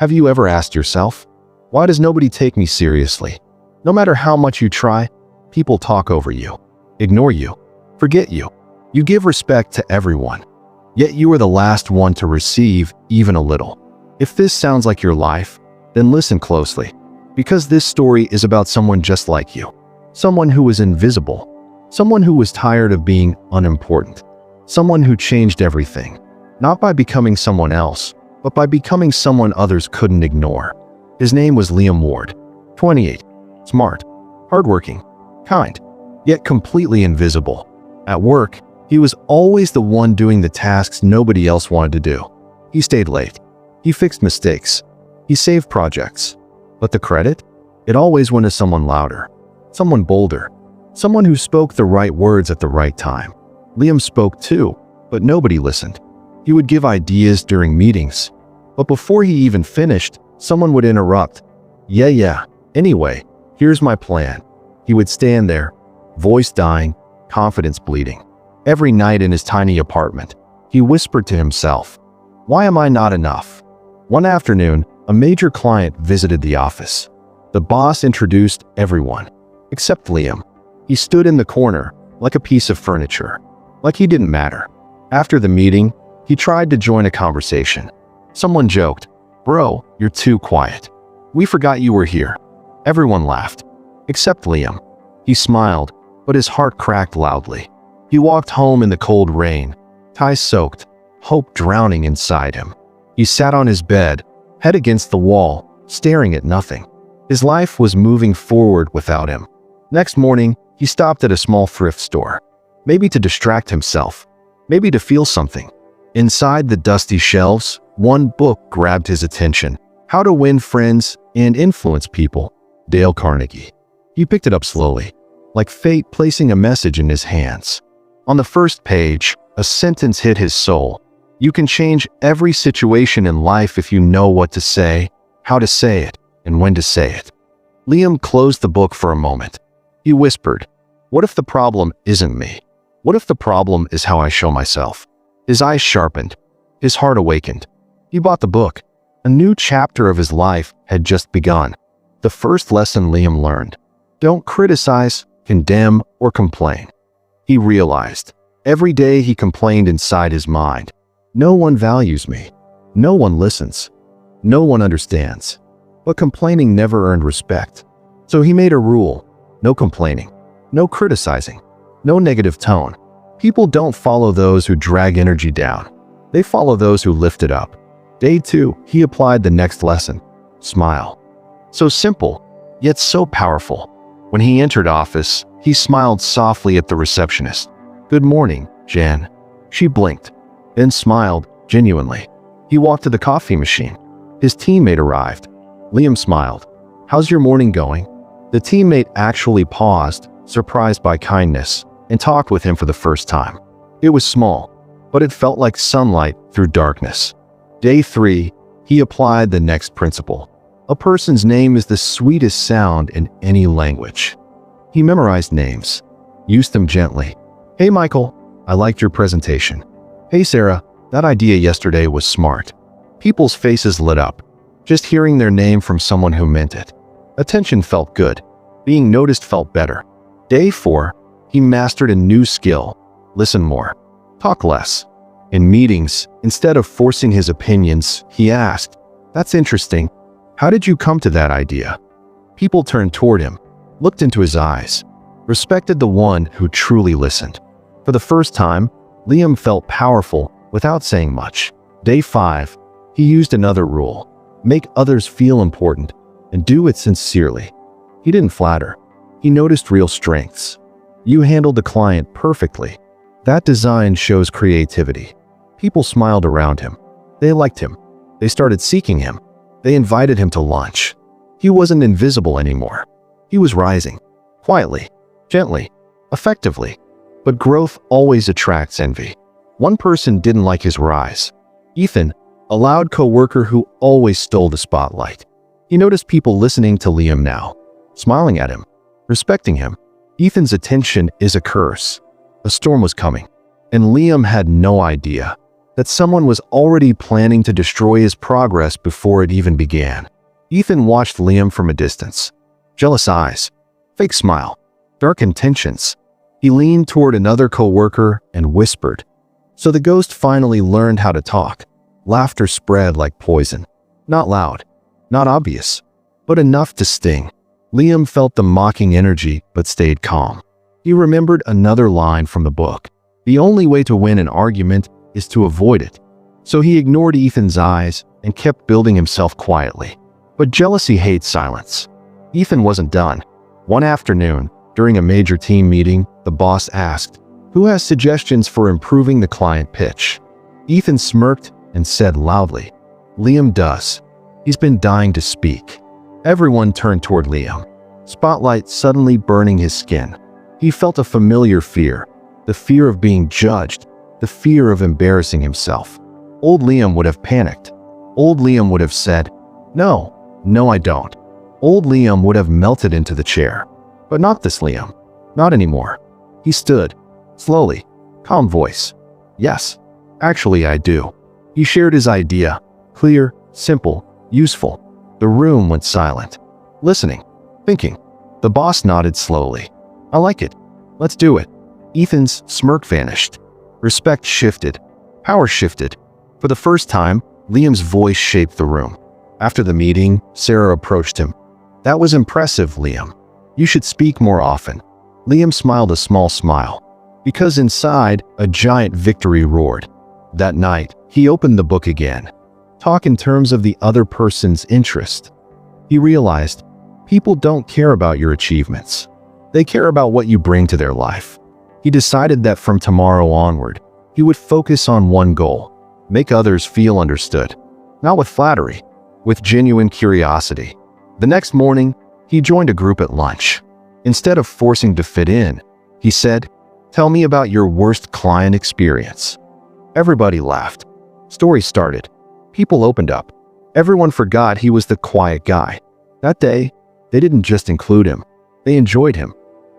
Have you ever asked yourself, why does nobody take me seriously? No matter how much you try, people talk over you, ignore you, forget you. You give respect to everyone, yet you are the last one to receive even a little. If this sounds like your life, then listen closely, because this story is about someone just like you. Someone who was invisible, someone who was tired of being unimportant, someone who changed everything, not by becoming someone else, but by becoming someone others couldn't ignore. His name was Liam Ward, 28, smart, hardworking, kind, yet completely invisible. At work, he was always the one doing the tasks nobody else wanted to do. He stayed late. He fixed mistakes. He saved projects. But the credit? It always went to someone louder, someone bolder, someone who spoke the right words at the right time. Liam spoke too, but nobody listened. He would give ideas during meetings, but before he even finished, someone would interrupt. Yeah, anyway, here's my plan. He would stand there, voice dying, confidence bleeding. Every night in his tiny apartment, he whispered to himself, "Why am I not enough?" One afternoon, a major client visited the office. The boss introduced everyone, except Liam. He stood in the corner, like a piece of furniture, like he didn't matter. After the meeting, he tried to join a conversation. Someone joked, "Bro, you're too quiet. We forgot you were here." Everyone laughed, except Liam. He smiled, but his heart cracked loudly. He walked home in the cold rain, ties soaked, hope drowning inside him. He sat on his bed, head against the wall, staring at nothing. His life was moving forward without him. Next morning, he stopped at a small thrift store, maybe to distract himself, maybe to feel something. Inside the dusty shelves, one book grabbed his attention, How to Win Friends and Influence People, Dale Carnegie. He picked it up slowly, like fate placing a message in his hands. On the first page, a sentence hit his soul. You can change every situation in life if you know what to say, how to say it, and when to say it. Liam closed the book for a moment. He whispered, "What if the problem isn't me? What if the problem is how I show myself?" His eyes sharpened. His heart awakened. He bought the book. A new chapter of his life had just begun. The first lesson Liam learned: don't criticize, condemn, or complain. He realized, every day he complained inside his mind, "No one values me. No one listens. No one understands." But complaining never earned respect. So he made a rule: no complaining, no criticizing, no negative tone. People don't follow those who drag energy down. They follow those who lift it up. Day 2, he applied the next lesson: smile. So simple, yet so powerful. When he entered office, he smiled softly at the receptionist. "Good morning, Jan." She blinked, then smiled genuinely. He walked to the coffee machine. His teammate arrived. Liam smiled. "How's your morning going?" The teammate actually paused, surprised by kindness, and talked with him for the first time. It was small, but it felt like sunlight through darkness. Day 3, he applied the next principle. A person's name is the sweetest sound in any language. He memorized names, used them gently. "Hey Michael, I liked your presentation." "Hey Sarah, that idea yesterday was smart." People's faces lit up. Just hearing their name from someone who meant it. Attention felt good. Being noticed felt better. Day 4, he mastered a new skill: listen more, talk less. In meetings, instead of forcing his opinions, he asked, "That's interesting. How did you come to that idea?" People turned toward him, looked into his eyes, respected the one who truly listened. For the first time, Liam felt powerful without saying much. Day 5, he used another rule: make others feel important, and do it sincerely. He didn't flatter. He noticed real strengths. You handled the client perfectly. That design shows creativity. People smiled around him. They liked him. They started seeking him. They invited him to lunch. He wasn't invisible anymore. He was rising, quietly, gently, effectively. But growth always attracts envy. One person didn't like his rise. Ethan, a loud coworker who always stole the spotlight. He noticed people listening to Liam now, smiling at him, respecting him. Ethan's attention is a curse. A storm was coming, and Liam had no idea. that someone was already planning to destroy his progress before it even began. Ethan watched Liam from a distance. Jealous eyes, fake smile, dark intentions. He leaned toward another coworker and whispered. So the ghost finally learned how to talk. Laughter spread like poison. Not loud, not obvious, but enough to sting. Liam felt the mocking energy but stayed calm. He remembered another line from the book. The only way to win an argument is to avoid it. So he ignored Ethan's eyes and kept building himself quietly. But jealousy hates silence. Ethan wasn't done. One afternoon, during a major team meeting, the boss asked, "Who has suggestions for improving the client pitch?" Ethan smirked and said loudly, "Liam does. He's been dying to speak." Everyone turned toward Liam, spotlight suddenly burning his skin. He felt a familiar fear, the fear of being judged, the fear of embarrassing himself. Old Liam would have panicked. Old Liam would have said, "No, I don't." Old Liam would have melted into the chair. But not this Liam. Not anymore. He stood, slowly, calm voice. "Yes, actually I do." He shared his idea, clear, simple, useful. The room went silent, listening, thinking. The boss nodded slowly. "I like it. Let's do it." Ethan's smirk vanished. Respect shifted. Power shifted. For the first time, Liam's voice shaped the room. After the meeting, Sarah approached him. "That was impressive, Liam. You should speak more often." Liam smiled a small smile, because inside, a giant victory roared. That night, he opened the book again. Talk in terms of the other person's interest. He realized, people don't care about your achievements. They care about what you bring to their life. He decided that from tomorrow onward, he would focus on one goal: make others feel understood. Not with flattery, with genuine curiosity. The next morning, he joined a group at lunch. Instead of forcing to fit in, he said, "Tell me about your worst client experience." Everybody laughed. Stories started. People opened up. Everyone forgot he was the quiet guy. That day, they didn't just include him. They enjoyed him.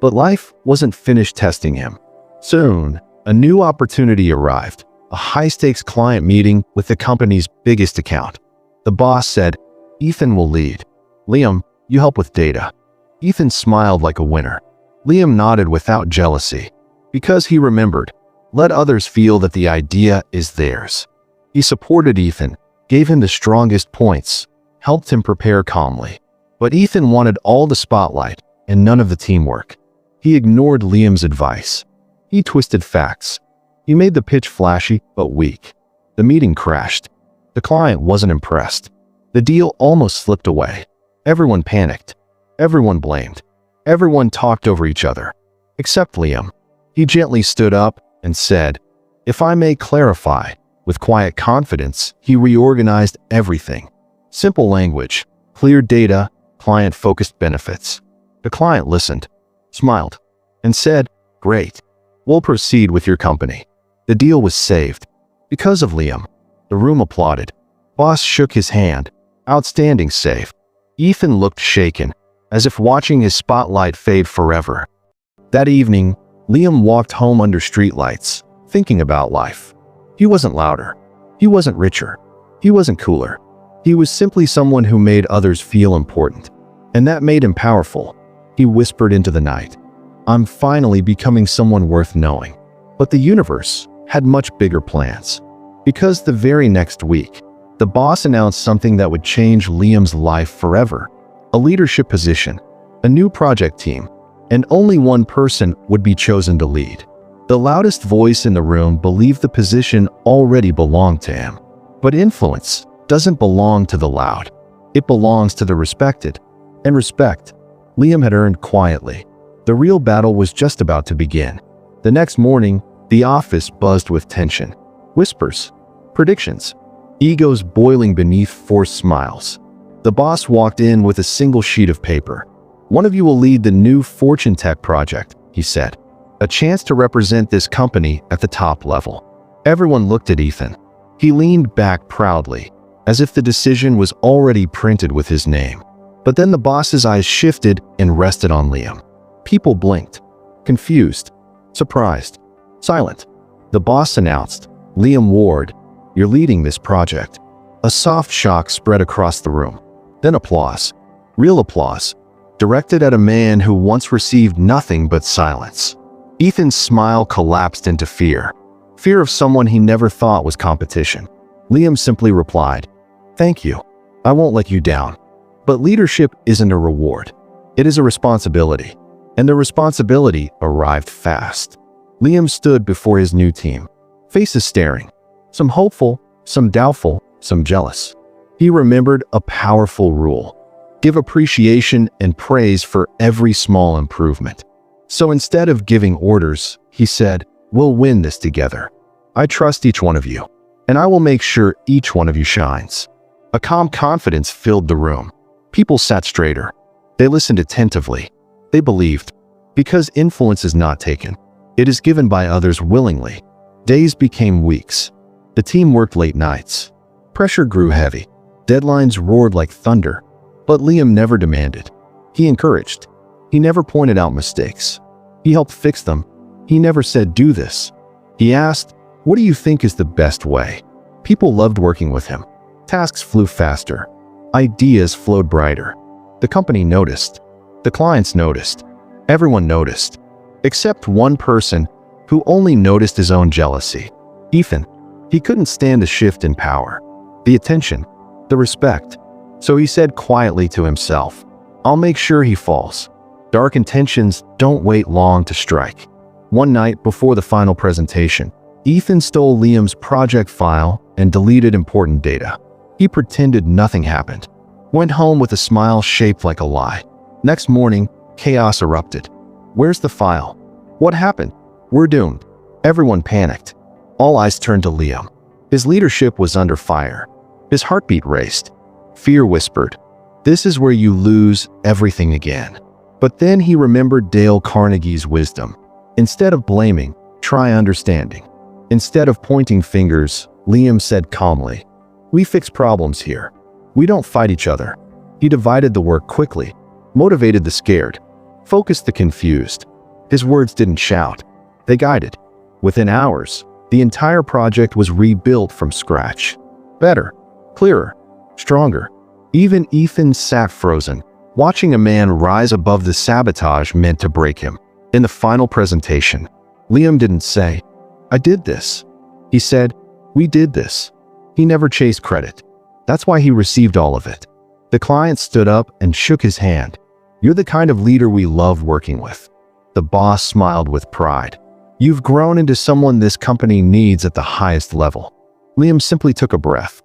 But life wasn't finished testing him. Soon, a new opportunity arrived. A high-stakes client meeting with the company's biggest account. The boss said, "Ethan will lead. Liam, you help with data." Ethan smiled like a winner. Liam nodded without jealousy, because he remembered, let others feel that the idea is theirs. He supported Ethan, gave him the strongest points, helped him prepare calmly. But Ethan wanted all the spotlight and none of the teamwork. He ignored Liam's advice. He twisted facts. He made the pitch flashy but weak. The meeting crashed. The client wasn't impressed. The deal almost slipped away. Everyone panicked. Everyone blamed. Everyone talked over each other. Except Liam. He gently stood up and said, "If I may clarify." With quiet confidence, he reorganized everything. Simple language, clear data, client-focused benefits. The client listened, smiled, and said, "Great. We'll proceed with your company." The deal was saved. Because of Liam. The room applauded. Boss shook his hand. Outstanding save. Ethan looked shaken, as if watching his spotlight fade forever. That evening, Liam walked home under streetlights, thinking about life. He wasn't louder. He wasn't richer. He wasn't cooler. He was simply someone who made others feel important. And that made him powerful. He whispered into the night, "I'm finally becoming someone worth knowing." But the universe had much bigger plans. Because the very next week, the boss announced something that would change Liam's life forever. A leadership position, a new project team, and only one person would be chosen to lead. The loudest voice in the room believed the position already belonged to him. But influence doesn't belong to the loud. It belongs to the respected. And respect, Liam had earned quietly. The real battle was just about to begin. The next morning, the office buzzed with tension. Whispers, predictions, egos boiling beneath forced smiles. The boss walked in with a single sheet of paper. "One of you will lead the new Fortune Tech project," he said. "A chance to represent this company at the top level." Everyone looked at Ethan. He leaned back proudly, as if the decision was already printed with his name. But then the boss's eyes shifted and rested on Liam. People blinked, confused, surprised, silent. The boss announced, "Liam Ward, You're leading this project." A soft shock spread across the room. Then applause. Real applause. Directed at a man who once received nothing but silence. Ethan's smile collapsed into fear. Fear of someone he never thought was competition. Liam simply replied, "Thank you. I won't let you down." But leadership isn't a reward. It is a responsibility. And the responsibility arrived fast. Liam stood before his new team, faces staring. Some hopeful, some doubtful, some jealous. He remembered a powerful rule. Give appreciation and praise for every small improvement. So instead of giving orders, he said, "We'll win this together. I trust each one of you, and I will make sure each one of you shines." A calm confidence filled the room. People sat straighter. They listened attentively. They believed. Because influence is not taken. It is given by others willingly. Days became weeks. The team worked late nights. Pressure grew heavy. Deadlines roared like thunder. But Liam never demanded. He encouraged. He never pointed out mistakes. He helped fix them. He never said, "Do this." He asked, "What do you think is the best way?" People loved working with him. Tasks flew faster. Ideas flowed brighter. The company noticed. The clients noticed. Everyone noticed. Except one person who only noticed his own jealousy. Ethan. He couldn't stand the shift in power. The attention. The respect. So he said quietly to himself, "I'll make sure he falls." Dark intentions don't wait long to strike. One night before the final presentation, Ethan stole Liam's project file and deleted important data. He pretended nothing happened. Went home with a smile shaped like a lie. Next morning, chaos erupted. "Where's the file? What happened? We're doomed." Everyone panicked. All eyes turned to Liam. His leadership was under fire. His heartbeat raced. Fear whispered, "This is where you lose everything again." But then he remembered Dale Carnegie's wisdom. Instead of blaming, try understanding. Instead of pointing fingers, Liam said calmly, "We fix problems here. We don't fight each other." He divided the work quickly, motivated the scared, focused the confused. His words didn't shout. They guided. Within hours, the entire project was rebuilt from scratch. Better, clearer, stronger. Even Ethan sat frozen, watching a man rise above the sabotage meant to break him. In the final presentation, Liam didn't say, "I did this." He said, "We did this." He never chased credit. That's why he received all of it. The client stood up and shook his hand. "You're the kind of leader we love working with." The boss smiled with pride. "You've grown into someone this company needs at the highest level." Liam simply took a breath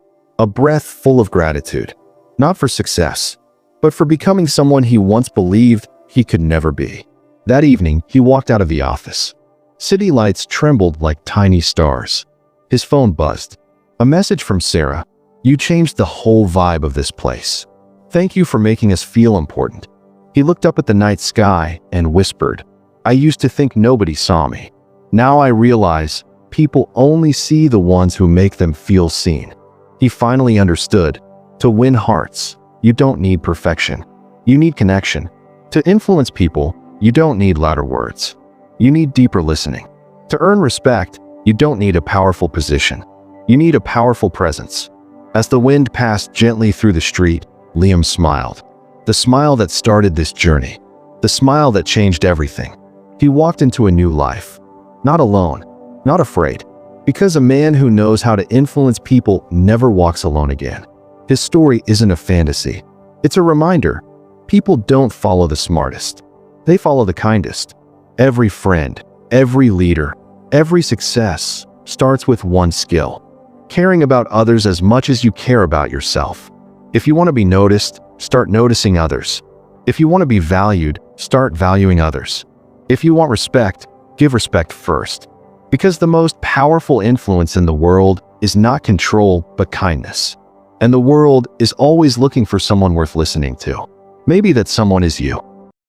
full of gratitude. Not for success, but for becoming someone he once believed he could never be. That evening, he walked out of the office. City lights trembled like tiny stars. His phone buzzed. A message from Sarah. "You changed the whole vibe of this place. Thank you for making us feel important." He looked up at the night sky and whispered, "I used to think nobody saw me. Now I realize people only see the ones who make them feel seen." He finally understood. To win hearts, you don't need perfection. You need connection. To influence people, you don't need louder words. You need deeper listening. To earn respect, you don't need a powerful position. You need a powerful presence. As the wind passed gently through the street, Liam smiled. The smile that started this journey. The smile that changed everything. He walked into a new life. Not alone, not afraid. Because a man who knows how to influence people never walks alone again. His story isn't a fantasy. It's a reminder. People don't follow the smartest. They follow the kindest. Every friend, every leader, every success starts with one skill. Caring about others as much as you care about yourself. If you want to be noticed, start noticing others. If you want to be valued, start valuing others. If you want respect, give respect first. Because the most powerful influence in the world is not control, but kindness. And the world is always looking for someone worth listening to. Maybe that someone is you.